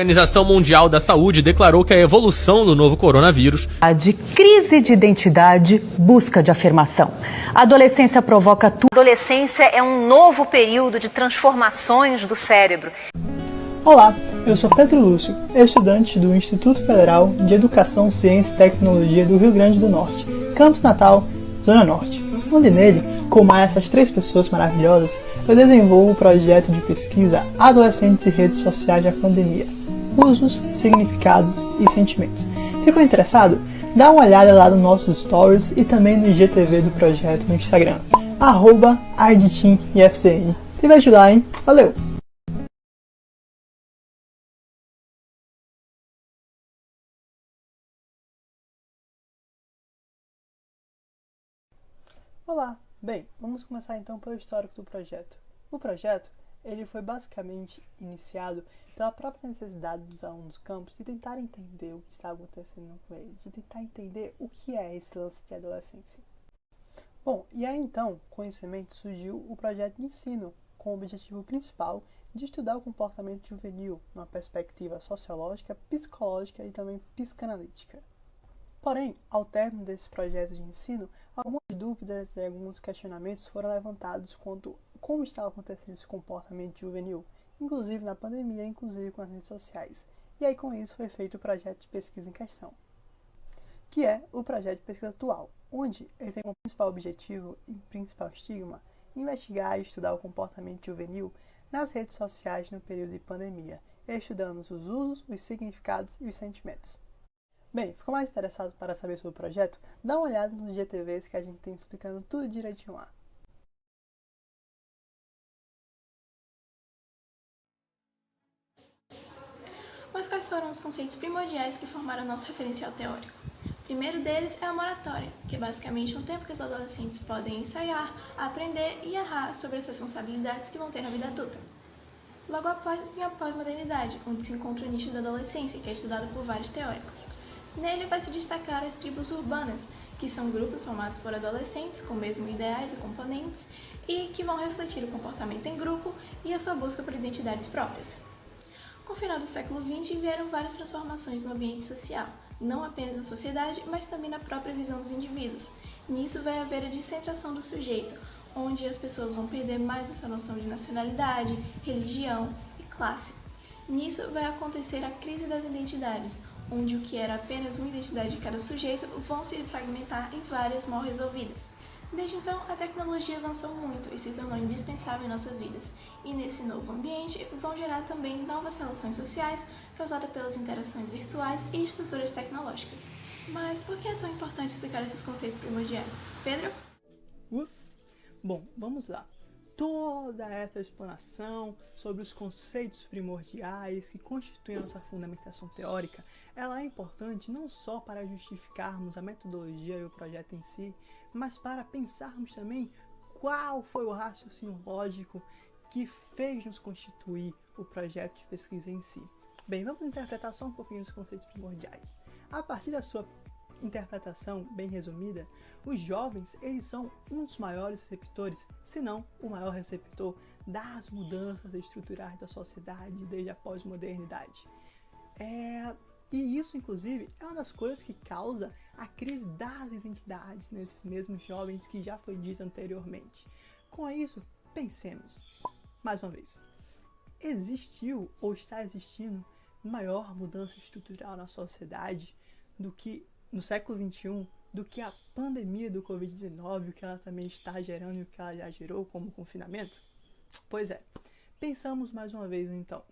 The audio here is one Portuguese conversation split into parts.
A Organização Mundial da Saúde declarou que a evolução do novo coronavírus... De crise de identidade, busca de afirmação. A adolescência provoca tudo. A adolescência é um novo período de transformações do cérebro. Olá, eu sou Pedro Lúcio, estudante do Instituto Federal de Educação, Ciência e Tecnologia do Rio Grande do Norte, Campus Natal, Zona Norte, onde nele, com mais essas 3 pessoas maravilhosas, eu desenvolvo o projeto de pesquisa Adolescentes e Redes Sociais da Pandemia, Usos, Significados e Sentimentos. Ficou interessado? Dá uma olhada lá nos nossos stories e também no IGTV do projeto no Instagram, @IDTeamIFCN. Te vejo lá, hein? Valeu! Olá! Bem, vamos começar então pelo histórico do projeto. O projeto, ele foi basicamente iniciado pela própria necessidade dos alunos do campus de tentar entender o que estava acontecendo com eles, de tentar entender o que é esse lance de adolescência. Bom, e aí então, com esse em mente, surgiu o projeto de ensino, com o objetivo principal de estudar o comportamento juvenil numa perspectiva sociológica, psicológica e também psicanalítica. Porém, ao término desse projeto de ensino, algumas dúvidas e alguns questionamentos foram levantados quanto como estava acontecendo esse comportamento juvenil, inclusive na pandemia, inclusive com as redes sociais. E aí com isso foi feito o projeto de pesquisa em questão, que é o projeto de pesquisa atual, onde ele tem como principal objetivo e principal estigma investigar e estudar o comportamento juvenil nas redes sociais no período de pandemia, estudando os usos, os significados e os sentimentos. Bem, ficou mais interessado para saber sobre o projeto? Dá uma olhada nos GTVs que a gente tem explicando tudo direitinho lá. Mas quais foram os conceitos primordiais que formaram nosso referencial teórico? O primeiro deles é a moratória, que é basicamente um tempo que os adolescentes podem ensaiar, aprender e errar sobre as responsabilidades que vão ter na vida adulta. Logo após vem a pós-modernidade, onde se encontra o nicho da adolescência, que é estudado por vários teóricos. Nele vai se destacar as tribos urbanas, que são grupos formados por adolescentes com mesmos ideais e componentes e que vão refletir o comportamento em grupo e a sua busca por identidades próprias. Com o final do século XX vieram várias transformações no ambiente social, não apenas na sociedade, mas também na própria visão dos indivíduos. Nisso vai haver a descentração do sujeito, onde as pessoas vão perder mais essa noção de nacionalidade, religião e classe. Nisso vai acontecer a crise das identidades, onde o que era apenas uma identidade de cada sujeito vão se fragmentar em várias mal resolvidas. Desde então, a tecnologia avançou muito e se tornou indispensável em nossas vidas, e nesse novo ambiente vão gerar também novas relações sociais causadas pelas interações virtuais e estruturas tecnológicas. Mas por que é tão importante explicar esses conceitos primordiais? Pedro? Bom, vamos lá. Toda essa explanação sobre os conceitos primordiais que constituem a nossa fundamentação teórica, ela é importante não só para justificarmos a metodologia e o projeto em si, mas para pensarmos também qual foi o raciocínio lógico que fez nos constituir o projeto de pesquisa em si. Bem, vamos interpretar só um pouquinho os conceitos primordiais. A partir da sua interpretação bem resumida, os jovens eles são um dos maiores receptores, se não o maior receptor das mudanças estruturais da sociedade desde a pós-modernidade. E isso, inclusive, é uma das coisas que causa a crise das identidades nesses mesmos jovens que já foi dito anteriormente. Com isso, pensemos, mais uma vez, existiu ou está existindo maior mudança estrutural na sociedade do que no século XXI, do que a pandemia do Covid-19, o que ela também está gerando e o que ela já gerou como confinamento? Pois é, pensamos mais uma vez então.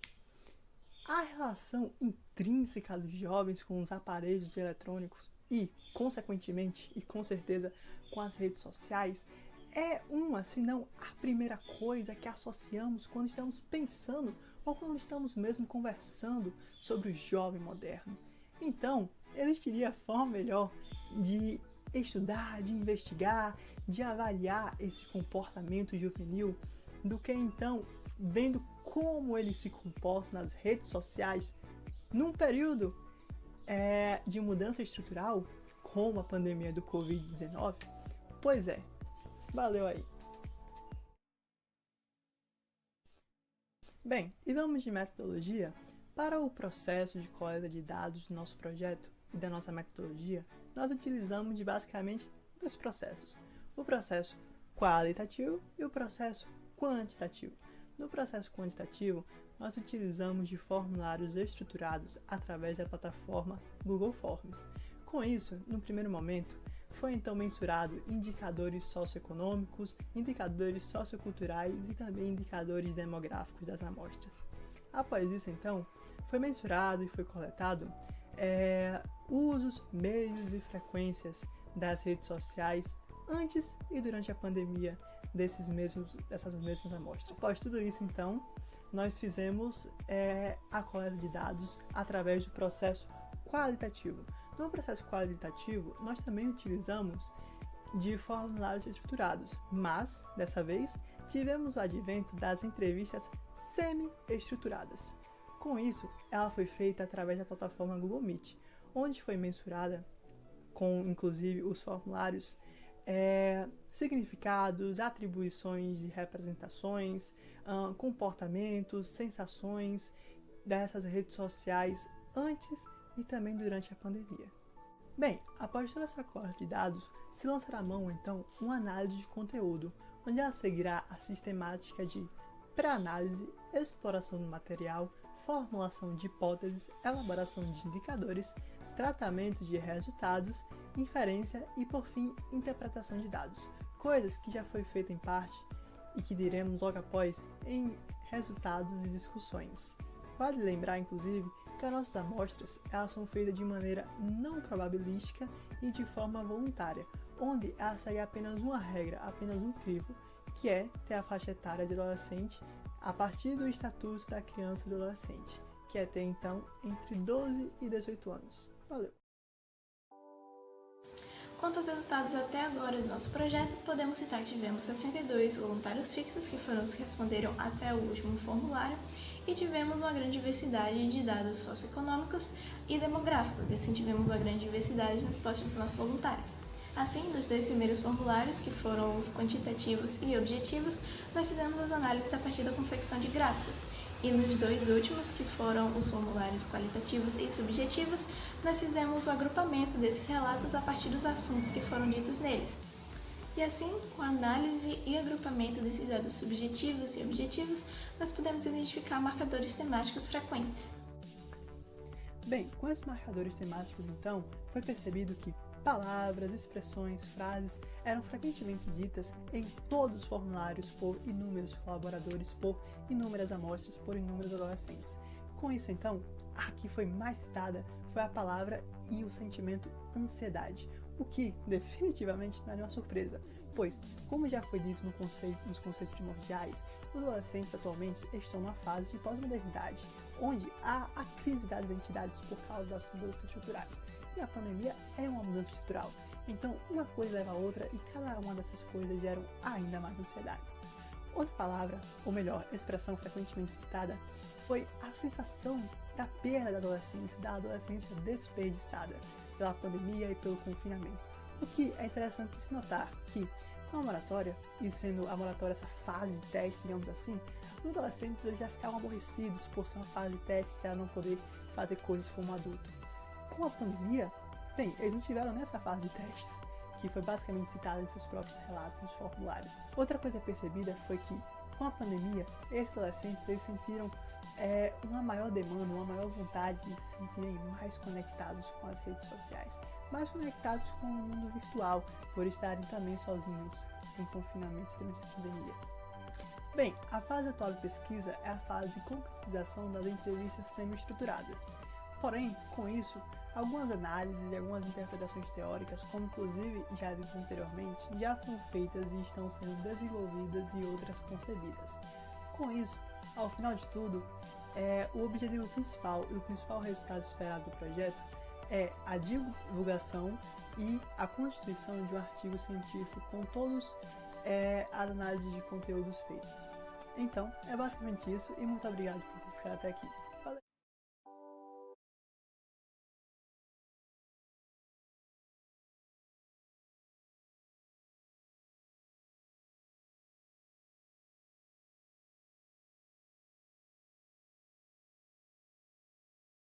A relação intrínseca dos jovens com os aparelhos eletrônicos e, consequentemente, e com certeza, com as redes sociais, é uma, se não a primeira coisa que associamos quando estamos pensando ou quando estamos mesmo conversando sobre o jovem moderno. Então, existiria forma melhor de estudar, de investigar, de avaliar esse comportamento juvenil do que então vendo como ele se comporta nas redes sociais num período de mudança estrutural como a pandemia do Covid-19? Pois é, valeu aí. Bem, e vamos de metodologia? Para o processo de coleta de dados do nosso projeto e da nossa metodologia, nós utilizamos de basicamente dois processos: o processo qualitativo e o processo quantitativo. No processo quantitativo, nós utilizamos de formulários estruturados através da plataforma Google Forms. Com isso, no primeiro momento, foi então mensurado indicadores socioeconômicos, indicadores socioculturais e também indicadores demográficos das amostras. Após isso, então, foi mensurado e foi coletado usos, meios e frequências das redes sociais antes e durante a pandemia dessas mesmas amostras. Após tudo isso, então, nós fizemos a coleta de dados através do processo qualitativo. No processo qualitativo, nós também utilizamos de formulários estruturados, mas, dessa vez, tivemos o advento das entrevistas semi-estruturadas. Com isso, ela foi feita através da plataforma Google Meet, onde foi mensurada, com inclusive os formulários, significados, atribuições de representações, comportamentos, sensações dessas redes sociais antes e também durante a pandemia. Bem, após toda essa coleta de dados, se lançará à mão então uma análise de conteúdo, onde ela seguirá a sistemática de pré-análise, exploração do material, formulação de hipóteses, elaboração de indicadores, tratamento de resultados, inferência e, por fim, interpretação de dados, coisas que já foi feita em parte e que diremos logo após em resultados e discussões. Vale lembrar, inclusive, que as nossas amostras elas são feitas de maneira não probabilística e de forma voluntária, onde ela segue apenas uma regra, apenas um crivo, que é ter a faixa etária de adolescente a partir do Estatuto da Criança e do Adolescente, que é ter, então, entre 12 e 18 anos. Valeu! Quanto aos resultados até agora do nosso projeto, podemos citar que tivemos 62 voluntários fixos, que foram os que responderam até o último formulário, e tivemos uma grande diversidade de dados socioeconômicos e demográficos, e assim tivemos uma grande diversidade nas respostas dos nossos voluntários. Assim, dos dois primeiros formulários, que foram os quantitativos e objetivos, nós fizemos as análises a partir da confecção de gráficos. E nos dois últimos, que foram os formulários qualitativos e subjetivos, nós fizemos o agrupamento desses relatos a partir dos assuntos que foram ditos neles. E assim, com a análise e agrupamento desses dados subjetivos e objetivos, nós podemos identificar marcadores temáticos frequentes. Bem, com esses marcadores temáticos, então, foi percebido que palavras, expressões, frases eram frequentemente ditas em todos os formulários por inúmeros colaboradores, por inúmeras amostras, por inúmeros adolescentes. Com isso, então, a que foi mais citada foi a palavra e o sentimento ansiedade, o que definitivamente não é nenhuma surpresa, pois, como já foi dito nos conceitos primordiais, os adolescentes atualmente estão numa fase de pós-modernidade, onde há a crise das identidades por causa das mudanças estruturais. E a pandemia é uma mudança estrutural, então uma coisa leva a outra e cada uma dessas coisas geram ainda mais ansiedades. Outra palavra, ou melhor, expressão frequentemente citada, foi a sensação da perda da adolescência desperdiçada pela pandemia e pelo confinamento. O que é interessante de se notar que, com a moratória, e sendo a moratória essa fase de teste, digamos assim, os adolescentes eles já ficavam aborrecidos por ser uma fase de teste, já não poder fazer coisas como adulto. Com a pandemia, bem, eles não estiveram nessa fase de testes, que foi basicamente citada em seus próprios relatos nos formulários. Outra coisa percebida foi que, com a pandemia, esses adolescentes eles sentiram uma maior demanda, uma maior vontade de se sentirem mais conectados com as redes sociais, mais conectados com o mundo virtual, por estarem também sozinhos em confinamento durante a pandemia. Bem, a fase atual de pesquisa é a fase de concretização das entrevistas semi-estruturadas. Porém, com isso, algumas análises e algumas interpretações teóricas, como inclusive já vimos anteriormente, já foram feitas e estão sendo desenvolvidas e outras concebidas. Com isso, ao final de tudo, o objetivo principal e o principal resultado esperado do projeto é a divulgação e a constituição de um artigo científico com todas as análises de conteúdos feitas. Então, é basicamente isso e muito obrigado por ficar até aqui.